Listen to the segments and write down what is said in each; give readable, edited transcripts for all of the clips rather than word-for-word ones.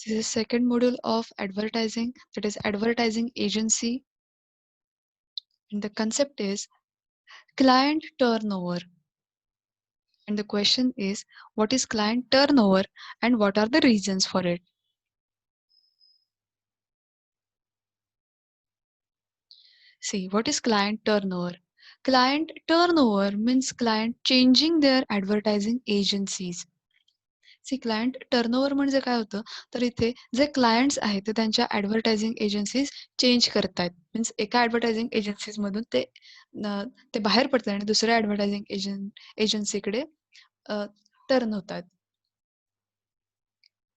This is second module of advertising, that is advertising agency. And the concept is client turnover. And the question is, what is client turnover and what are the reasons for it? See, what is client turnover? Client turnover means client changing their advertising agencies. See client turnover म्हणजे काय होतं तर इथे जे clients आहेत ते त्यांच्या advertising agencies change करतायत मीन्स एका ॲडव्हर्टायझिंग एजन्सीजमधून ते बाहेर पडतात आणि दुसऱ्या ॲडव्हर्टायझिंग एजन्सीकडे टर्न होतात.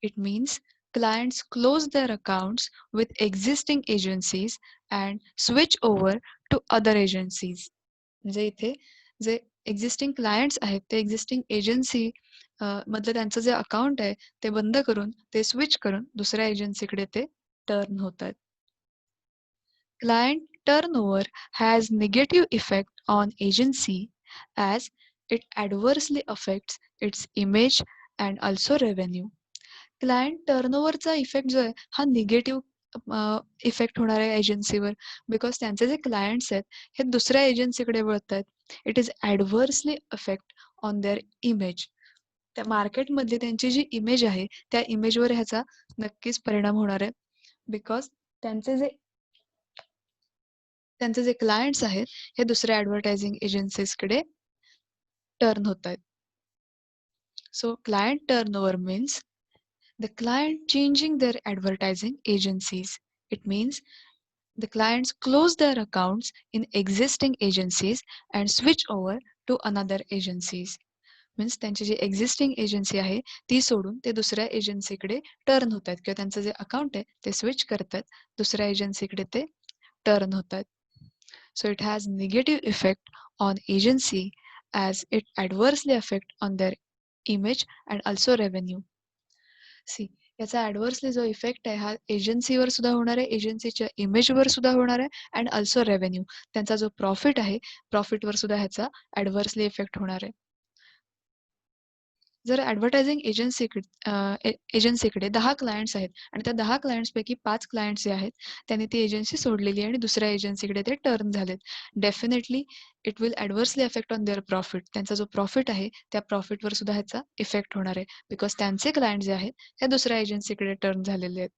It means clients close their accounts with existing agencies and switch over to other agencies. म्हणजे इथे जे एक्झिस्टिंग क्लायंट्स आहेत ते एक्झिस्टिंग एजन्सी मधलं त्यांचं जे अकाउंट आहे ते बंद करून ते स्विच करून दुसऱ्या एजन्सीकडे ते टर्न होतात. Client turnover has negative effect on agency as it adversely affects its image and also revenue. Client टर्नओव्हरचा इफेक्ट जो आहे हा निगेटिव्ह इफेक्ट होणार आहे एजन्सीवर बिकॉज त्यांचे जे क्लायंट्स आहेत हे दुसऱ्या एजन्सीकडे वळत आहेत. It is adversely affect on their image. त्या मार्केटमधली त्यांची जी इमेज आहे त्या इमेजवर ह्याचा नक्कीच परिणाम होणार आहे बिकॉज त्यांचे जे त्यांचे जे क्लायंट्स आहेत हे दुसऱ्या ॲडव्हर्टायझिंग एजन्सीजकडे टर्न होत आहेत. So client turnover means the client changing their advertising agencies. It means the clients close their accounts in existing agencies and switch over to another agencies. Means त्यांची जी एक्झिस्टिंग एजन्सी आहे ती सोडून ते दुसऱ्या एजन्सीकडे turn होत आहेत किंवा त्यांचं जे अकाउंट आहे ते स्विच करतात दुसऱ्या एजन्सीकडे ते टर्न होतात. So it has negative effect on agency as it adversely affect on their image and also revenue. See याचा ॲडव्हर्सली जो इफेक्ट आहे हा एजन्सीवर सुद्धा होणार आहे, एजन्सीच्या इमेजवर सुद्धा होणार आहे अँड ऑल्सो रेव्हेन्यू. त्यांचा जो प्रॉफिट आहे प्रॉफिटवर सुद्धा ह्याचा ॲडव्हर्सली इफेक्ट होणार आहे. जर ॲडव्हर्टायझिंग एजन्सीकडे 10 क्लायंट्स आहेत आणि त्या 10 क्लायंट्सपैकी 5 क्लायंट्स जे आहेत त्यांनी ती एजन्सी सोडलेली आहे आणि दुसऱ्या एजन्सीकडे ते टर्न झालेत. Definitely it will adversely affect on their profit. त्यांचा जो प्रॉफिट आहे त्या प्रॉफिटवर सुद्धा ह्याचा इफेक्ट होणार आहे बिकॉज त्यांचे क्लायंट जे आहेत त्या दुसऱ्या एजन्सीकडे टर्न झालेले आहेत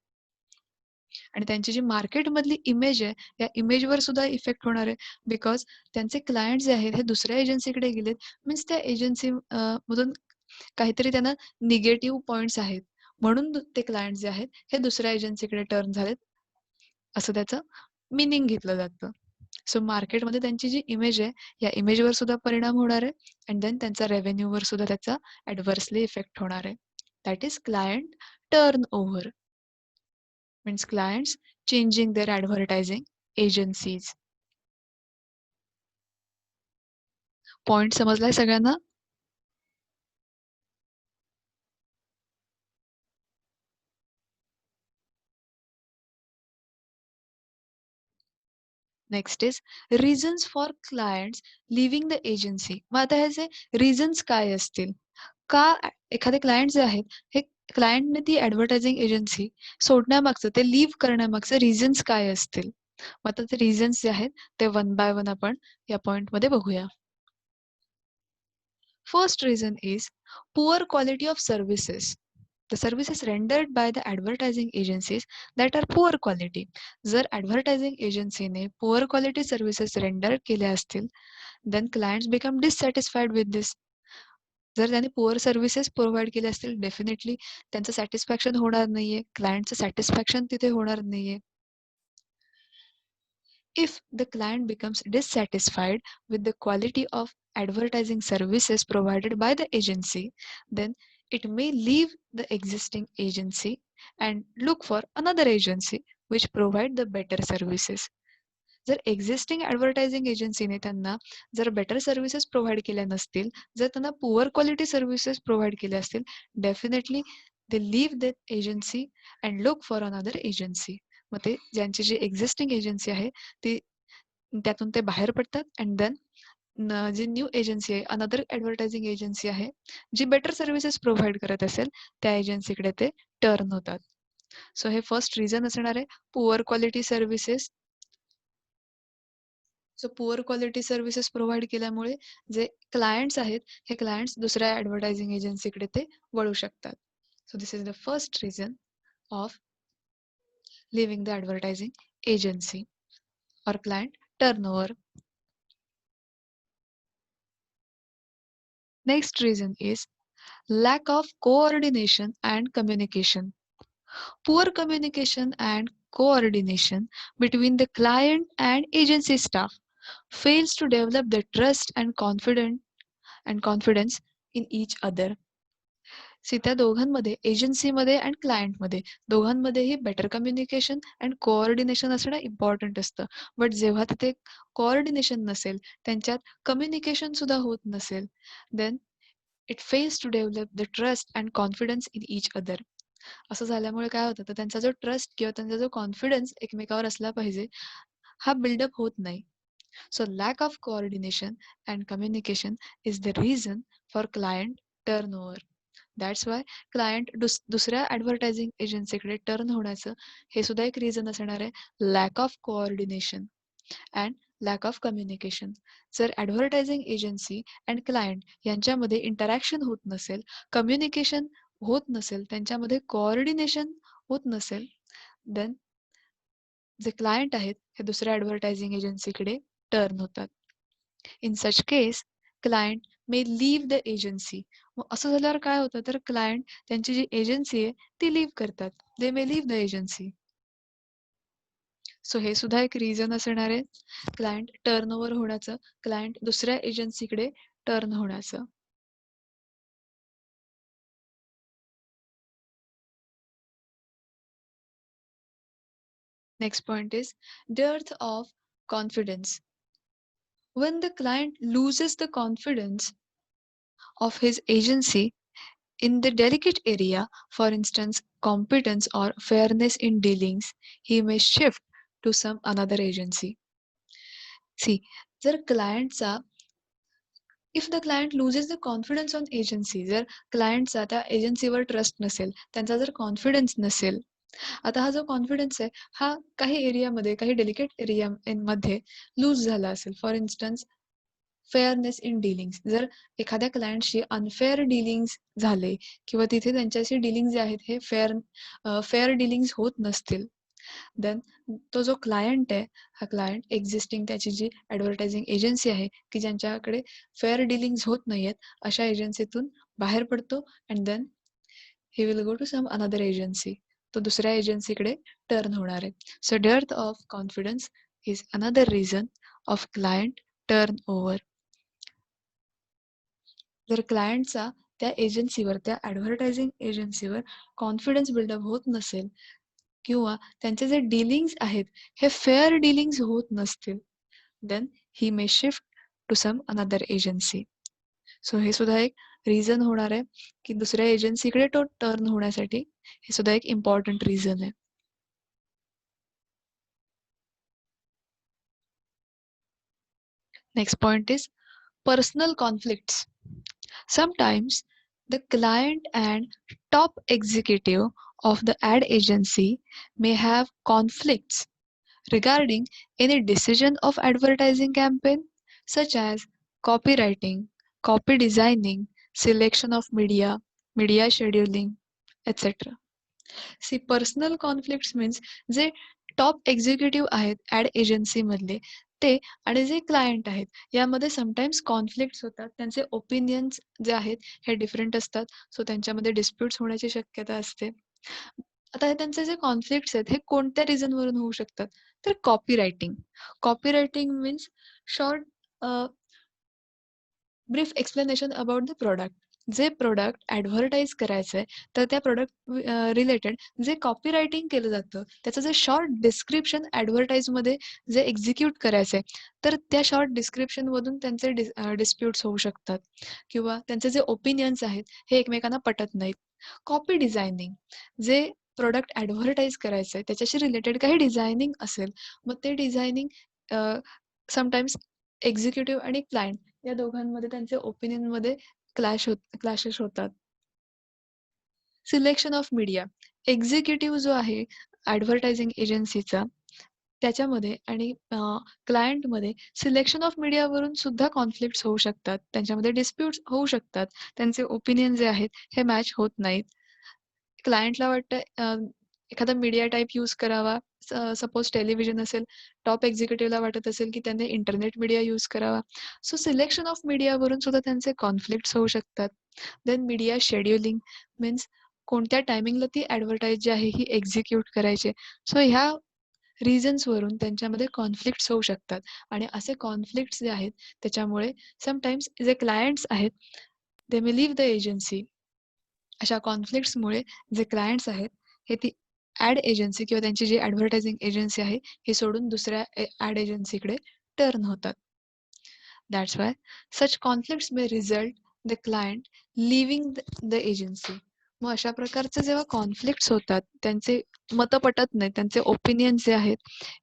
आणि त्यांची जी मार्केटमधली इमेज आहे या इमेजवर सुद्धा इफेक्ट होणार आहे बिकॉज त्यांचे क्लायंट जे आहेत हे दुसऱ्या एजन्सीकडे गेलेत मीन्स त्या एजन्सी मधून काहीतरी त्यांना निगेटिव्ह पॉइंट्स आहेत म्हणून ते क्लायंट जे आहेत हे दुसऱ्या एजन्सीकडे टर्न झालेत असं त्याचं मिनिंग घेतलं जातं. सो मार्केटमध्ये त्यांची जी इमेज आहे या इमेजवर सुद्धा परिणाम होणार आहे अँड देन त्यांचा रेव्हेन्यूवर सुद्धा त्याचा ॲडव्हर्सली इफेक्ट होणार आहे. That is client turn over means clients changing their advertising agencies. Point समजलाय सगळ्यांना? Next is reasons for clients leaving the agency. मग आता ह्याचे रिझन्स काय असतील? का एखादे क्लायंट जे आहेत हे क्लायंटने ती ॲडव्हर्टायझिंग एजन्सी सोडण्यामागचं ते लिव्ह करण्यामागचं रिझन्स काय असतील? मग आता ते रिझन्स जे आहेत ते वन बाय वन आपण या पॉइंटमध्ये बघूया. First reason is poor quality of services. The services rendered by the advertising agencies that are poor quality. जर advertising agencyने poor quality services render केले असतील then clients become dissatisfied with this. जर त्यांनी poor services provide केले असतील definitely त्यांचं satisfaction होणार नाहीये, क्लायंटचं सॅटिस्फॅक्शन तिथे होणार नाहीये. If the client becomes dissatisfied with the quality of advertising services provided by the agency, then it may leave the existing agency and look for another agency which provide the better services. जर existing advertising एजन्सीने त्यांना जर better services provide केल्या नसतील, जर त्यांना poor quality services provide केल्या असतील, definitely they leave that agency and look for another agency. मग ते ज्यांची जी एक्झिस्टिंग एजन्सी आहे ती त्यातून ते बाहेर पडतात अँड देन जी न्यू एजन्सी आहे अनदर ॲडव्हर्टायझिंग एजन्सी आहे जी बेटर सर्व्हिसेस प्रोव्हाइड करत असेल त्या एजन्सीकडे ते टर्न होतात. सो हे फर्स्ट रिझन असणार आहे poor quality services. So poor quality services provide केल्यामुळे जे क्लायंट्स आहेत, हे क्लायंट्स दुसऱ्या ॲडव्हर्टायझिंग एजन्सीकडे ते वळू शकतात. So this is the first reason of living the advertising agency or client turnover. Next reason is lack of coordination and communication. Poor communication and coordination between the client and agency staff fails to develop the trust and confidence in each other. त्या दोघांमध्ये एजन्सीमध्ये आणि क्लायंटमध्ये दोघांमध्येही better communication and coordination असणं important असतं. But जेव्हा तिथे कोऑर्डिनेशन नसेल, त्यांच्यात कम्युनिकेशन सुद्धा होत नसेल, then it fails to develop the trust and confidence in each other. असं झाल्यामुळे काय होतं, तर त्यांचा जो ट्रस्ट किंवा त्यांचा जो कॉन्फिडन्स एकमेकावर असला पाहिजे, हा बिल्डअप होत नाही. So lack of coordination and communication is the reason for client turnover. That's why client दुसऱ्या ॲडव्हर्टायझिंग एजन्सीकडे टर्न होण्याचं हे सुद्धा एक रिझन असणार आहे, lack of coordination and lack of communication. जर ॲडव्हर्टायझिंग एजन्सी अँड क्लायंट यांच्यामध्ये इंटरॅक्शन होत नसेल, कम्युनिकेशन होत नसेल, त्यांच्यामध्ये कोऑर्डिनेशन होत नसेल, देन जे क्लायंट आहेत हे दुसऱ्या ॲडव्हर्टायझिंग एजन्सीकडे टर्न होतात. In such case client may leave the agency. मग असं झाल्यावर काय होतं, तर क्लायंट त्यांची जी एजन्सी आहे ती लीव्ह करतात. दे मे लीव्ह द एजन्सी. सो हे सुद्धा एक रिझन असणार आहे क्लायंट टर्नओव्हर होण्याचं, क्लायंट दुसऱ्या एजन्सीकडे टर्न होण्याचं. Next point is dearth of confidence. When the client loses the confidence of his agency in the delicate area, for instance, competence or fairness in dealings, he may shift to some another agency. See, जर क्लायंटचा if the client loses the confidence on agency, जर क्लायंटचा त्या एजन्सीवर trust नसेल, त्यांचा जर confidence नसेल, आता हा जो कॉन्फिडन्स आहे हा काही एरियामध्ये, काही डेलिकेट एरियामध्ये लूज झाला असेल. For instance fairness in Dilling's, जर एखाद्या क्लायंटशी अनफेअर डिलिंग्स झाले किंवा तिथे त्यांच्याशी डिलिंग जे आहेत हे फेअर डिलिंग्स होत नसतील, देन तो जो क्लायंट आहे, हा क्लायंट एक्झिस्टिंग त्याची जी ॲडव्हर्टायझिंग एजन्सी आहे की ज्यांच्याकडे फेअर डिलिंग्स होत नाहीयेत, अशा एजन्सीतून बाहेर पडतो and then he will go to some another agency. तो दुसऱ्या एजन्सीकडे टर्न होणार आहे. So dearth of confidence is another reason of client turn over. जर क्लायंटचा त्या एजन्सीवर, त्या ॲडव्हर्टायझिंग एजन्सीवर कॉन्फिडन्स बिल्डअप होत नसेल किंवा त्यांचे जे डीलिंग्स आहेत हे फेअर डीलिंग्स होत नसतील, then he may shift to some another agency. So हे सुद्धा एक रिझन होणार आहे की दुसऱ्या एजन्सीकडे तो टर्न होण्यासाठी, हे सुद्धा एक इम्पॉर्टंट रिझन आहे. Next point is personal conflicts. Sometimes the client and top executive of the ad agency may have conflicts regarding any decision of advertising campaign, such as copywriting, copy designing, selection of media, media scheduling, etc. See personal conflicts means जे top executive आहेत ad एजन्सीमधले ते आणि जे client आहेत यामध्ये sometimes conflicts होतात. त्यांचे ओपिनियन्स जे आहेत हे डिफरंट असतात. सो त्यांच्यामध्ये डिस्प्यूट्स होण्याची शक्यता असते. आता हे त्यांचे जे कॉन्फ्लिक्ट्स आहेत हे कोणत्या रिझनवरून होऊ शकतात, तर copy writing. Copy writing means short brief explanation about the product. जे प्रोडक्ट ॲडव्हर्टाईज करायचं आहे तर त्या प्रोडक्ट रिलेटेड जे कॉपी रायटिंग केलं जातं त्याचं जे शॉर्ट डिस्क्रिप्शन ॲडव्हर्टाईजमध्ये जे एक्झिक्यूट करायचं आहे, तर त्या शॉर्ट डिस्क्रिप्शनमधून त्यांचे डिस्प्यूट्स होऊ शकतात किंवा त्यांचे जे ओपिनियन्स आहेत हे एकमेकांना पटत नाहीत. कॉपी डिझायनिंग, जे प्रोडक्ट ॲडव्हर्टाईज करायचं आहे त्याच्याशी रिलेटेड काही डिझायनिंग असेल, मग ते डिझायनिंग समटाईम्स एक्झिक्युटिव्ह आणि क्लायंट या दोघांमध्ये त्यांचे ओपिनियनमध्ये क्लॅशेस होतात. Selection of media. एक्झिक्युटिव्ह जो आहे ॲडव्हर्टायझिंग एजन्सीचा त्याच्यामध्ये आणि क्लायंटमध्ये सिलेक्शन ऑफ मीडियावरून सुद्धा कॉन्फ्लिक्ट्स होऊ शकतात. त्यांच्यामध्ये डिस्प्यूट्स होऊ शकतात. त्यांचे ओपिनियन जे आहेत हे मॅच होत नाहीत. क्लायंटला वाटतं एखादा मीडिया टाइप यूज करावा. सपोज टेलिव्हिजन असेल, टॉप एक्झिक्युटिव्हला वाटत असेल की त्यांनी इंटरनेट मीडिया यूज करावा. सो सिलेक्शन ऑफ मीडियावरून सुद्धा त्यांचे कॉन्फ्लिक्ट्स होऊ शकतात. देन मीडिया शेड्यूलिंग मीन्स कोणत्या टायमिंगला ती ॲडव्हर्टाइज जी आहे ही एक्झिक्यूट करायची. सो ह्या रिझन्सवरून त्यांच्यामध्ये कॉन्फ्लिक्ट्स होऊ शकतात आणि असे कॉन्फ्लिक्ट्स जे आहेत त्याच्यामुळे समटाईम्स जे क्लायंट्स आहेत दे मे लीव्ह द एजन्सी. अशा कॉन्फ्लिक्ट्समुळे जे क्लायंट्स आहेत हे ती ॲड एजन्सी किंवा त्यांची जी ॲडव्हर्टायझिंग एजन्सी आहे हे सोडून दुसऱ्या ॲड एजन्सीकडे टर्न होतात. That's why such conflicts may result the client living the agency. मग अशा प्रकारचे जेव्हा कॉन्फ्लिक्ट्स होतात, त्यांचे मतं पटत नाहीत, त्यांचे ओपिनियन जे आहेत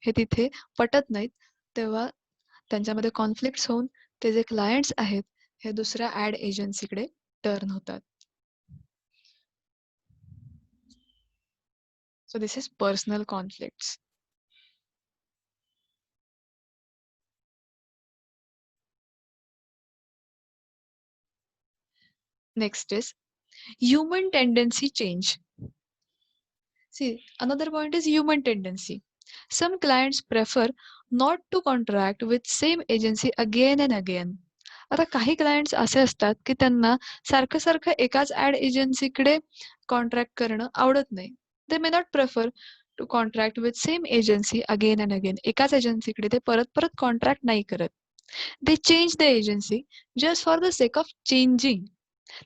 हे तिथे पटत नाहीत, तेव्हा त्यांच्यामध्ये कॉन्फ्लिक्ट्स होऊन ते जे क्लायंट्स आहेत हे दुसऱ्या ॲड एजन्सीकडे टर्न होतात. So this is personal conflicts. Next is human tendency change. See, another point is human tendency. Some clients prefer not to contract with same agency again and again. आता काही clients असे असतात की त्यांना सारखं सारखं एकाच ॲड एजन्सीकडे कॉन्ट्रॅक्ट करणं आवडत नाही. They may not prefer to contract with same agency again and again. एकाच एजन्सीकडे ते परत परत कॉन्ट्रॅक्ट नाही करत. They change the agency just for the sake of changing.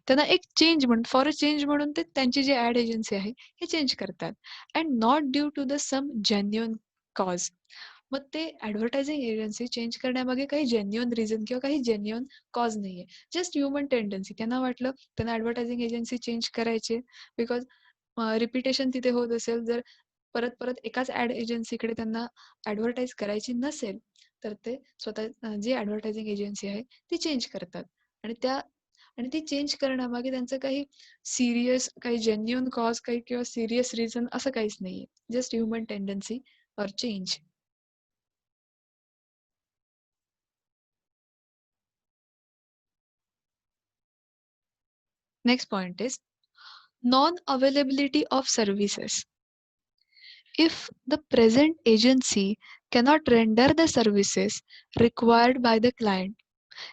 त्यांना एक चेंज फॉर अ चेंज म्हणून ते त्यांची जी ॲड एजन्सी आहे हे चेंज करतात and not due to the some genuine cause. मग ते ॲडव्हर्टायझिंग एजन्सी चेंज करण्यामागे काही जेन्युइन रिझन किंवा काही जेन्युइन कॉज नाहीये. Just human tendency. त्यांना वाटलं त्यांना ॲडव्हर्टायझिंग एजन्सी चेंज करायची बिकॉज रिपिटेशन तिथे होत असेल. जर परत परत एकाच ॲड एजन्सीकडे त्यांना ॲडव्हर्टाइज करायची नसेल तर ते स्वतः जी ॲडव्हर्टायझिंग एजन्सी आहे ती चेंज करतात आणि ती चेंज करण्यामागे त्यांचं काही सीरियस काही जेन्युइन कॉज काही किंवा सीरियस रिझन असं काहीच नाहीये. Just human tendency or change. Next point is non-availability of services. If the present agency cannot render the services required by the client,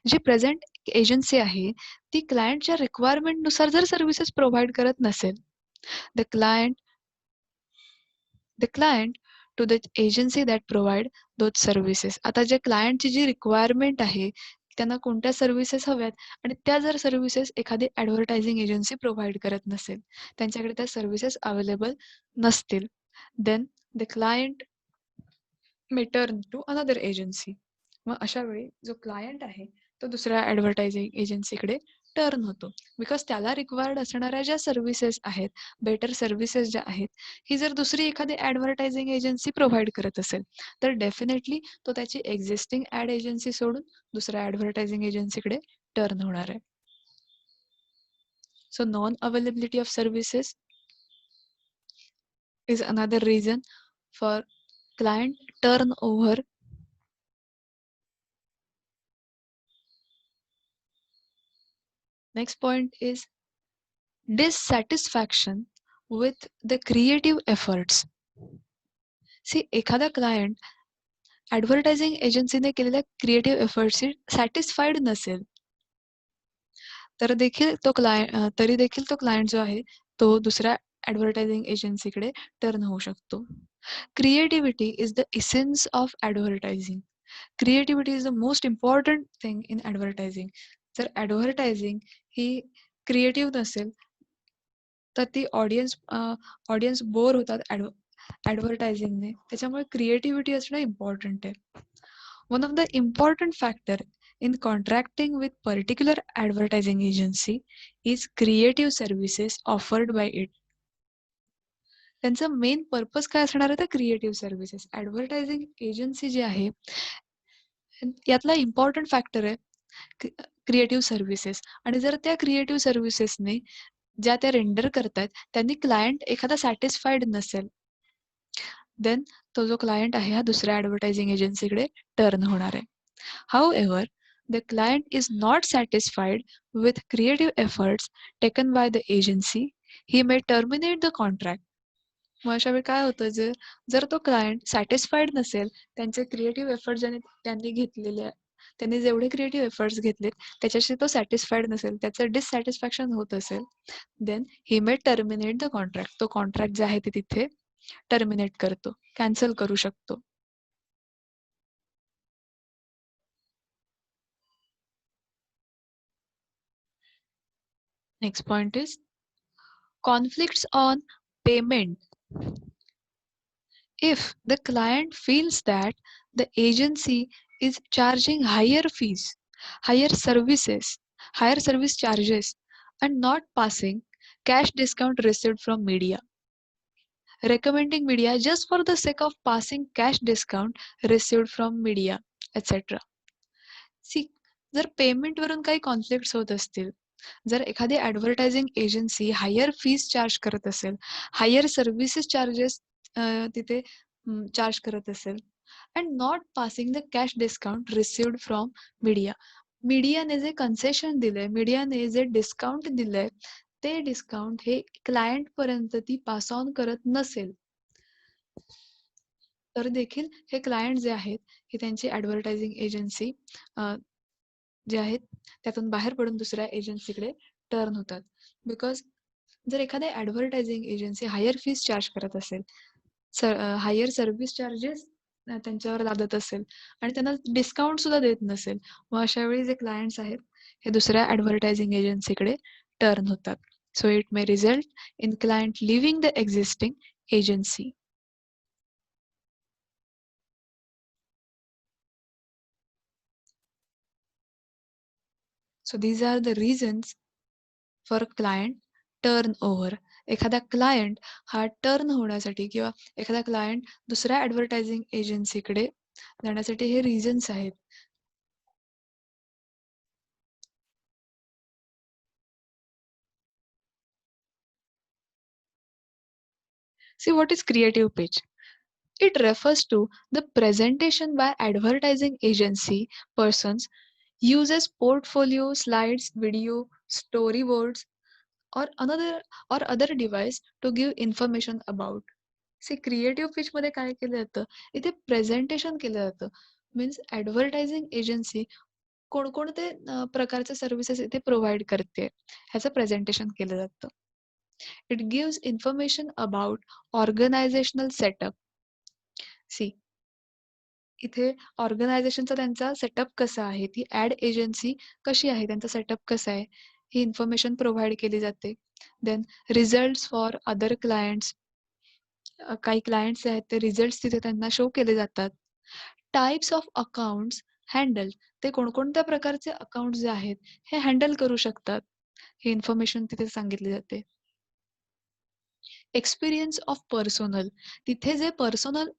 जी प्रेझेंट एजन्सी आहे ती क्लायंटच्या रिक्वायरमेंटनुसार जर सर्व्हिसेस प्रोव्हाइड करत नसेल, the client to the agency that provide those services. आता जे क्लायंटची जी रिक्वायरमेंट आहे त्यांना कोणत्या सर्व्हिसेस हव्यात आणि त्या जर सर्व्हिसेस एखादी ॲडव्हर्टायझिंग एजन्सी प्रोव्हाइड करत नसेल, त्यांच्याकडे त्या सर्व्हिसेस अवेलेबल नसतील, then the client may turn to another agency. मग अशा वेळी जो क्लायंट आहे तो दुसऱ्या ॲडव्हर्टायझिंग एजन्सीकडे टर्न होतो. बिकॉज त्याला रिक्वायर्ड असणाऱ्या ज्या सर्व्हिसेस आहेत, बेटर सर्व्हिसेस ज्या आहेत, ही जर दुसरी एखादी ॲडव्हर्टायझिंग एजन्सी प्रोव्हाइड करत असेल तर डेफिनेटली तो त्याची एक्झिस्टिंग ॲड एजन्सी सोडून दुसऱ्या ॲडव्हर्टायझिंग एजन्सीकडे टर्न होणार आहे. So non availability of services is another reason for client turnover. Next point is dissatisfaction with the creative efforts. See, एखादा क्लायंट ॲडव्हर्टायझिंग एजन्सीने केलेल्या क्रिएटिव्ह एफर्ट्सशी सॅटिस्फाईड नसेल तर तरी देखील तो क्लायंट जो आहे तो दुसऱ्या ॲडव्हर्टायझिंग एजन्सीकडे टर्न होऊ शकतो. Creativity is the essence of advertising. Creativity is the most important thing in advertising. जर ॲडव्हर्टायझिंग ही क्रिएटिव्ह नसेल तर ती ऑडियन्स बोर होतात ॲडव्हर्टायझिंगने. त्याच्यामुळे क्रिएटिव्हिटी असणं इम्पॉर्टंट आहे. One of the important factor in contracting with particular advertising agency is creative services offered by it. त्यांचा main purpose काय असणार आहे तर क्रिएटिव्ह सर्व्हिसेस. ॲडव्हर्टायझिंग एजन्सी जी आहे यातला इम्पॉर्टंट फॅक्टर आहे क्रिएटिव्ह सर्व्हिसेस आणि जर त्या क्रिएटिव्ह सर्व्हिसेसने ज्या त्या रेंडर करतायत त्यांनी क्लायंट एखादा सॅटिस्फाईड नसेल, देन तो जो क्लायंट आहे हा दुसऱ्या ॲडव्हर्टायझिंग एजन्सीकडे टर्न होणार आहे. However, the client is not satisfied with creative efforts taken by the agency, he may terminate the contract. मग अशा वेळी काय होतं, जर तो क्लायंट सॅटिस्फाईड नसेल, त्यांचे क्रिएटिव्ह एफर्ट्स ज्याने त्यांनी घेतलेले त्यांनी जेवढे क्रिएटिव्ह एफर्ट्स घेतलेत त्याच्याशी तो सॅटिस्फाईड नसेल, त्याचं डिससॅटिस्फॅक्शन होत असेल, then he may terminate the contract. तो कॉन्ट्रॅक्ट जे आहे ते तिथे टर्मिनेट करतो, कॅन्सल करू शकतो. Next point is conflicts on payment. If the client feels that the agency is charging higher fees, higher services, higher service charges, and not passing cash discount received from media, recommending media just for the sake of passing cash discount received from media, etc. See जर पेमेंटवरून काही conflicts होत असतील, जर एखादी advertising agency higher fees charge करत असेल, higher services charges तिथे चार्ज करत असेल, and not passing the cash discount received from media, मीडियाने जे कन्सेशन दिलंय, मीडियाने जे डिस्काउंट दिलंय, ते डिस्काउंट हे क्लायंट पर्यंत ती पास ऑन करत नसेल, तर देखील हे क्लायंट जे आहेत हे त्यांची ॲडव्हर्टायझिंग एजन्सी जे आहेत त्यातून बाहेर पडून दुसऱ्या एजन्सीकडे टर्न होतात. बिकॉज जर एखादी advertising agency higher fees charge करत असेल, हायर सर्व्हिस चार्जेस त्यांच्यावर लादत असेल आणि त्यांना डिस्काउंट सुद्धा देत नसेल, मग अशा वेळी जे क्लायंट्स आहेत हे दुसऱ्या ॲडव्हर्टायझिंग एजन्सीकडे टर्न होतात. So it may result in client living the existing agency. So these are the reasons for client turn over. एखादा क्लायंट हा टर्न होण्यासाठी किंवा एखादा क्लायंट दुसऱ्या ॲडव्हर्टायझिंग एजन्सीकडे जाण्यासाठी हे रिझन्स आहेत. See, what is creative pitch? It refers to the presentation by advertising agency persons uses portfolio, slides, video, storyboards, or other device to give information about. Creative pitch मध्ये काय केलं जातं, इथे presentation केलं जातं. मीन्स ॲडव्हर्टायझिंग एजन्सी कोणकोणते प्रकारचे services इथे प्रोव्हाइड करते ह्याचं प्रेझेंटेशन केलं जातं. It gives information about organisational setup. See इथे ऑर्गनायझेशनचा त्यांचा सेटअप कसा आहे, ती ॲड एजन्सी कशी आहे, त्यांचा सेटअप कसा आहे, ही इन्फॉर्मेशन प्रोव्हाइड केली जाते. Then results for other clients, काही क्लायंट्स आहेत ते रिझल्ट्स तिथे त्यांना शो केले जातात. टाइप्स ऑफ अकाउंट्स हँडल, ते कोणकोणत्या प्रकारचे अकाउंट जे आहेत हे हँडल करू शकतात, ही इन्फॉर्मेशन तिथे सांगितली जाते. एक्सपिरियन्स ऑफ पर्सोनल, तिथे जे पर्सोनल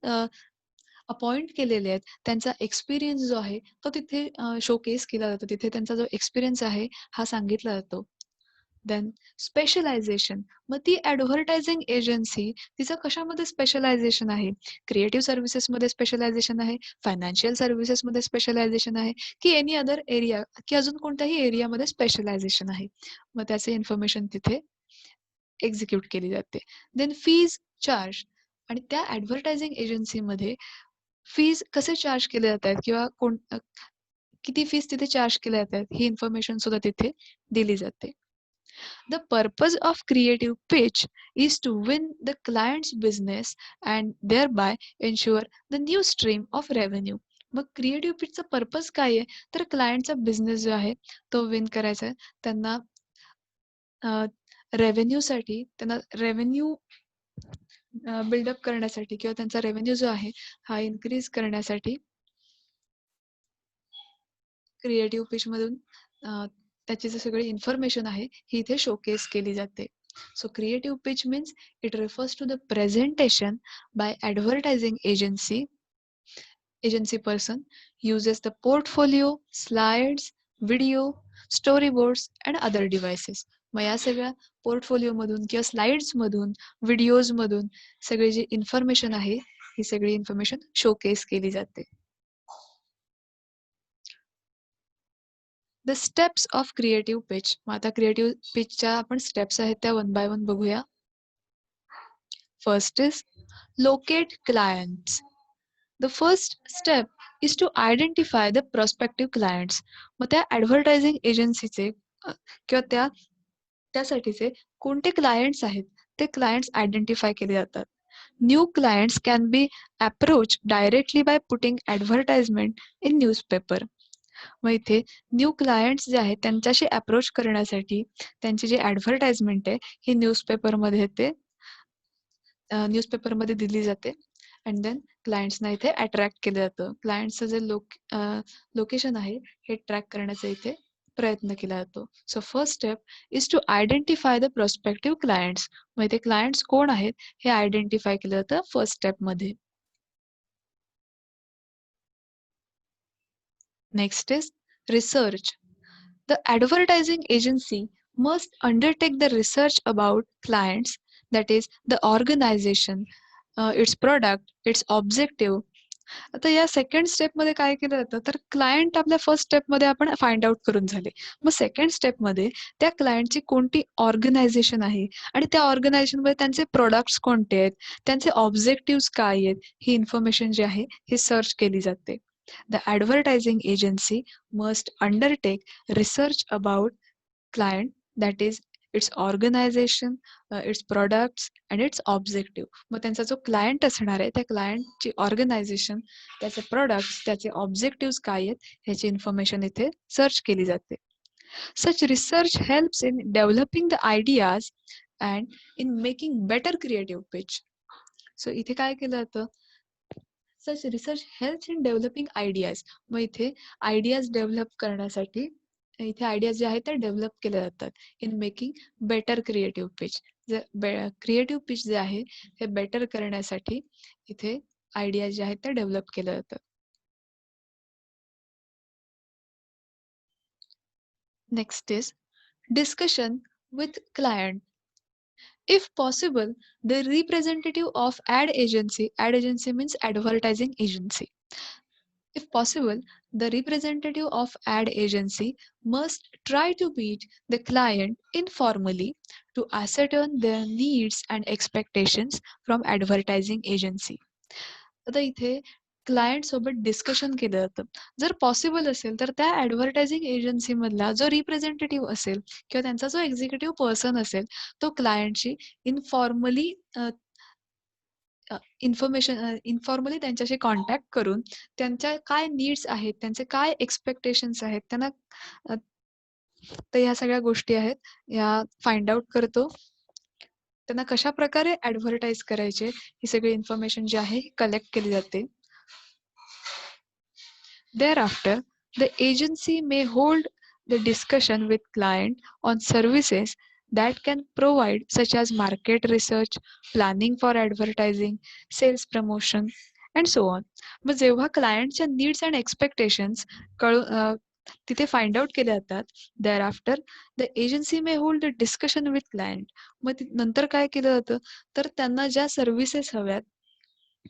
अपॉइंट केलेले आहेत त्यांचा एक्सपिरियन्स जो आहे तो तिथे शोकेस केला जातो. तिथे त्यांचा जो एक्सपिरियन्स आहे हा सांगितला जातो. देन स्पेशलायझेशन, मग ती ॲडव्हर्टायझिंग एजन्सी तिचं कशामध्ये स्पेशलायझेशन आहे, क्रिएटिव्ह सर्व्हिसेसमध्ये स्पेशलायझेशन आहे, फायनान्शियल सर्व्हिसेसमध्ये स्पेशलायझेशन आहे, की एनी अदर एरिया, की अजून कोणत्याही एरियामध्ये स्पेशलायझेशन आहे, मग त्याचे इन्फॉर्मेशन तिथे एक्झिक्यूट केली जाते. देन फीज चार्ज, आणि त्या ॲडव्हर्टायझिंग एजन्सीमध्ये फीज कसे चार्ज केले जात आहेत किंवा किती फीज तिथे चार्ज केल्या जातात ही इन्फॉर्मेशन सुद्धा तिथे दिली जाते. The purpose of creative pitch is to win the client's business and thereby ensure the new stream of revenue. मग क्रिएटिव्ह पिचचा पर्पज काय आहे, तर क्लायंटचा बिझनेस जो आहे तो विन करायचा आहे, त्यांना रेव्हेन्यूसाठी, त्यांना रेव्हेन्यू बिल्डअप करण्यासाठी किंवा त्यांचा रेव्हेन्यू जो आहे हा इन्क्रीज करण्यासाठी क्रिएटिव्ह पिचमधून त्याची जी सगळी इन्फॉर्मेशन आहे ही इथे शोकेस केली जाते. So creative pitch means it refers to the presentation by advertising agency person uses the portfolio, slides, video, storyboards and other devices. मग या सगळ्या पोर्टफोलिओ मधून किंवा स्लाइड्स मधून, व्हिडिओज मधून सगळी जी इन्फॉर्मेशन आहे, ही सगळी इन्फॉर्मेशन शोकेस केली जाते. The steps of creative pitch. मग आता क्रिएटिव्ह पिचच्या आपण स्टेप्स आहेत त्या वन बाय वन बघूया. First is locate clients. The first step is to identify the prospective clients. मग त्या ॲडव्हर्टायझिंग एजन्सीचे किंवा त्यासाठीचे कोणते क्लायंट्स आहेत ते क्लायंट्स आयडेंटिफाय केले जातात. New clients can be approach directly by putting advertisement in newspaper. मग इथे न्यू क्लायंट्स जे आहेत त्यांच्याशी अप्रोच करण्यासाठी त्यांची जी ॲडव्हर्टाइजमेंट आहे ही न्यूजपेपरमध्ये दिली जाते. अँड देन क्लायंट्सना इथे अट्रॅक्ट केलं जातं. क्लायंट्सचं जे लोकेशन आहे हे ट्रॅक करण्याचा इथे प्रयत्न केला जातो. So first step is to identify the prospective clients. मग इथे क्लायंट्स कोण आहेत हे आयडेंटिफाय केलं जातं फर्स्ट स्टेपमध्ये. Next is research. The advertising agency must undertake the research about clients, that is the organization, its product, its objective. आता या सेकंड स्टेपमध्ये काय केलं जातं तर क्लायंट आपल्या फर्स्ट स्टेपमध्ये आपण फाइंड आउट करून झाले. मग सेकंड स्टेपमध्ये त्या क्लायंटची कोणती ऑर्गनायझेशन आहे आणि त्या ऑर्गनायझेशनमध्ये त्यांचे प्रोडक्ट्स कोणते आहेत, त्यांचे ऑब्जेक्टिव्ह काय आहेत, ही इन्फॉर्मेशन जी आहे ही सर्च केली जाते. The advertising agency must undertake research about client, that is its organization, its products and its objective. मग त्यांचा जो क्लायंट असणार आहे त्या क्लायंटची ऑर्गनायझेशन, त्याचे प्रोडक्ट्स, त्याचे ऑब्जेक्टिव्ह काय आहेत ह्याची इन्फॉर्मेशन इथे सर्च केली जाते. Such research helps in developing the ideas and in making better creative pitch. So इथे काय केलं जातं, such research helps in developing ideas. मग इथे आयडियाज डेव्हलप करण्यासाठी इथे आयडियाज जे आहेत त्या डेव्हलप केल्या जातात in making better creative pitch. जर क्रिएटिव्ह पिच जे आहे हे बेटर करण्यासाठी इथे आयडियाज जे आहेत त्या डेव्हलप केल्या जातात. Next is discussion with client. If possible, the representative of ad agency means advertising agency. If possible, the representative of ad agency must try to meet the client informally to ascertain their needs and expectations from advertising agency. आता इथे client सोबत discussion केलं जातं. जर possible असेल तर त्या advertising agency मधला जो रिप्रेझेंटेटिव्ह असेल किंवा त्यांचा जो एक्झिक्युटिव्ह पर्सन असेल तो क्लायंटशी इन्फॉर्मली इन्फॉर्मली त्यांच्याशी कॉन्टॅक्ट करून त्यांच्या काय नीड्स आहेत, त्यांचे काय एक्सपेक्टेशन्स आहेत, त्यांना तर ह्या सगळ्या गोष्टी आहेत या फाइंड आउट करतो. त्यांना कशा प्रकारे ॲडव्हर्टाइज करायचे ही सगळी इन्फॉर्मेशन जी आहे कलेक्ट केली जाते. Thereafter, the agency may hold the discussion with client on services that can provide, such as market research, planning for advertising, sales promotion, and so on. मग जेव्हा क्लायंटच्या नीड्स अँड एक्सपेक्टेशन्स तिथे find out केले जातात, thereafter the agency may hold the discussion with client. मग नंतर काय केलं जातं तर त्यांना ज्या सर्व्हिसेस हव्यात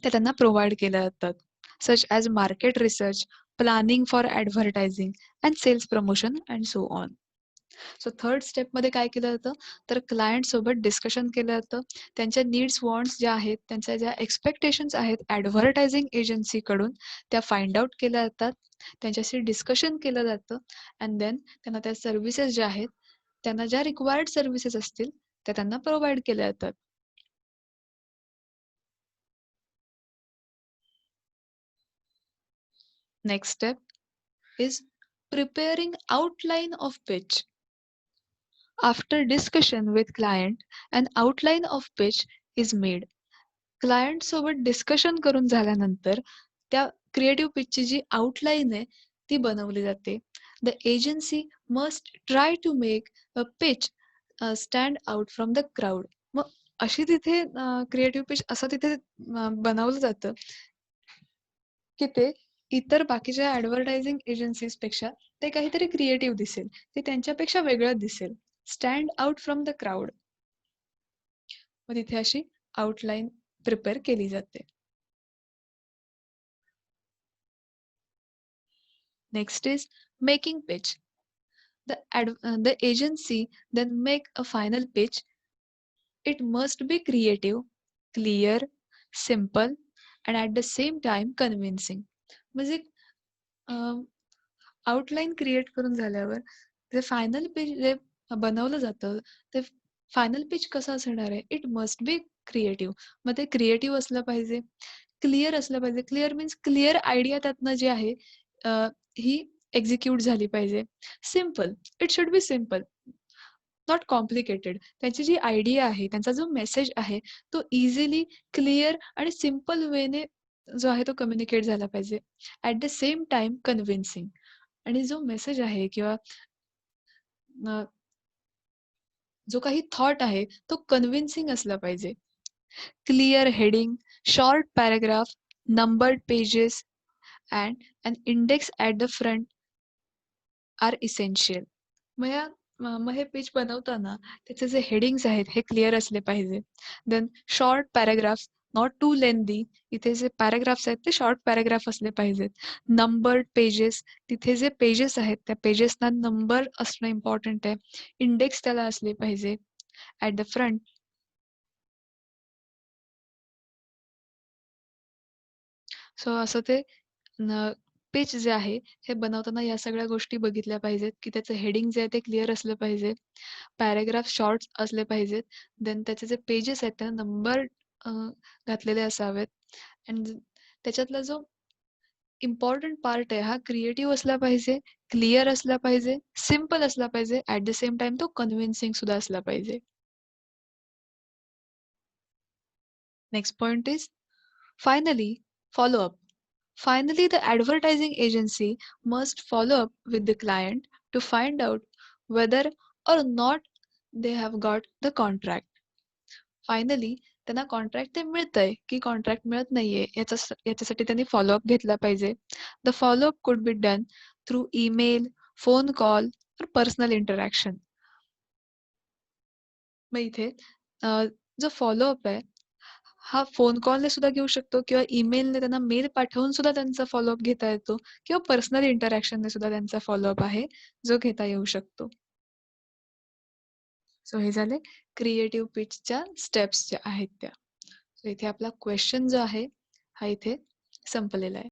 त्या त्यांना प्रोव्हाइड केल्या जातात, such as market research, planning for advertising and sales promotion and so on. So third स्टेपमध्ये काय केलं जातं तर क्लायंट सोबत डिस्कशन केलं जातं. त्यांच्या नीड्स वॉन्ट्स ज्या आहेत, त्यांच्या ज्या एक्सपेक्टेशन्स आहेत ॲडव्हर्टायझिंग एजन्सीकडून त्या फाइंड आउट केल्या जातात, त्यांच्याशी डिस्कशन केलं जातं अँड देन त्यांना त्या सर्व्हिसेस ज्या आहेत, त्यांना ज्या रिक्वायर्ड सर्व्हिसेस असतील त्या त्यांना प्रोव्हाइड केल्या जातात. Next step is preparing outline of pitch. After discussion with client, an outline of pitch is made. Client सोबत डिस्कशन करून झाल्यानंतर त्या क्रिएटिव्ह पिचची जी आउटलाईन आहे ती बनवली जाते. The agency must try to make a pitch stand out from the crowd. मग अशी तिथे क्रिएटिव्ह पिच असं तिथे बनवलं जातं की ते इतर बाकीच्या ॲडव्हर्टायझिंग एजन्सीजपेक्षा ते काहीतरी क्रिएटिव्ह दिसेल, ते त्यांच्यापेक्षा वेगळं दिसेल. Stand out from the crowd. मग तिथे अशी आउटलाईन प्रिपेअर केली जाते. Next is making pitch. The agency then make a final pitch. It must be creative, clear, simple, and at the same time convincing. म्हणजे आउटलाईन क्रिएट करून झाल्यावर जे final page जे बनवलं जातं ते फायनल पेज कसं असणार आहे? It must be creative. मग ते क्रिएटिव्ह असलं पाहिजे, क्लिअर असलं पाहिजे. क्लिअर मीन्स क्लिअर आयडिया त्यातनं जी आहे अ, ही एक्झिक्यूट झाली पाहिजे. Simple, it should be simple, not complicated. त्यांची जी आयडिया आहे, त्यांचा जो मेसेज आहे, तो इझिली, क्लिअर आणि सिंपल वेने जो आहे तो कम्युनिकेट झाला पाहिजे. At the same time convincing. आणि जो मेसेज आहे किंवा अ, जो काही थॉट आहे, तो कन्व्हिन्सिंग असला पाहिजे. Clear heading, short paragraph, numbered pages and an index at the front are essential. मग हे पेज बनवताना त्याचे जे हेडिंग्स आहेत हे क्लिअर असले पाहिजे. Then short paragraphs, not to लेंदी. इथे जे पॅराग्राफ्स आहेत ते शॉर्ट पॅराग्राफ असले पाहिजेत. नंबर्ड पेजेस, तिथे जे पेजेस आहेत त्या पेजेसना नंबर असणं इम्पॉर्टंट आहे. इंडेक्स त्याला असले पाहिजे. ॲट द फ्रंट सो असं ते पेज जे आहे हे बनवताना या सगळ्या गोष्टी बघितल्या पाहिजेत, की त्याचं हेडिंग जे आहे ते क्लिअर असलं पाहिजे. पॅराग्राफ शॉर्ट्स असले पाहिजेत. देन त्याचे जे पेजेस आहेत त्यांना नंबर घातलेले असावेत. अँड त्याच्यातला जो इम्पॉर्टंट पार्ट आहे हा क्रिएटिव्ह असला पाहिजे, क्लिअर असला पाहिजे, सिंपल असला पाहिजे. ॲट द सेम टाईम तो कन्व्हिन्सिंग सुद्धा असला पाहिजे. Next point is finally, follow up. Finally, the advertising agency must follow up with the client to find out whether or not they have got the contract. Finally त्यांना contract ते मिळतंय की contract मिळत नाहीये याच्यासाठी त्यांनी फॉलोअप घेतला पाहिजे. The follow up could be done through email, phone call और पर्सनल इंटरॅक्शन. मग इथे अ, जो फॉलोअप आहे हा फोन कॉलने सुद्धा घेऊ शकतो किंवा ईमेलने त्यांना मेल पाठवून सुद्धा त्यांचा फॉलोअप घेता येतो किंवा पर्सनल इंटरॅक्शनने सुद्धा त्यांचा फॉलोअप आहे जो घेता येऊ शकतो. सो हे झाले क्रिएटिव्ह पिचच्या स्टेप्स ज्या आहेत त्या. सो इथे आपला क्वेश्चन जो आहे हा इथे संपलेला आहे.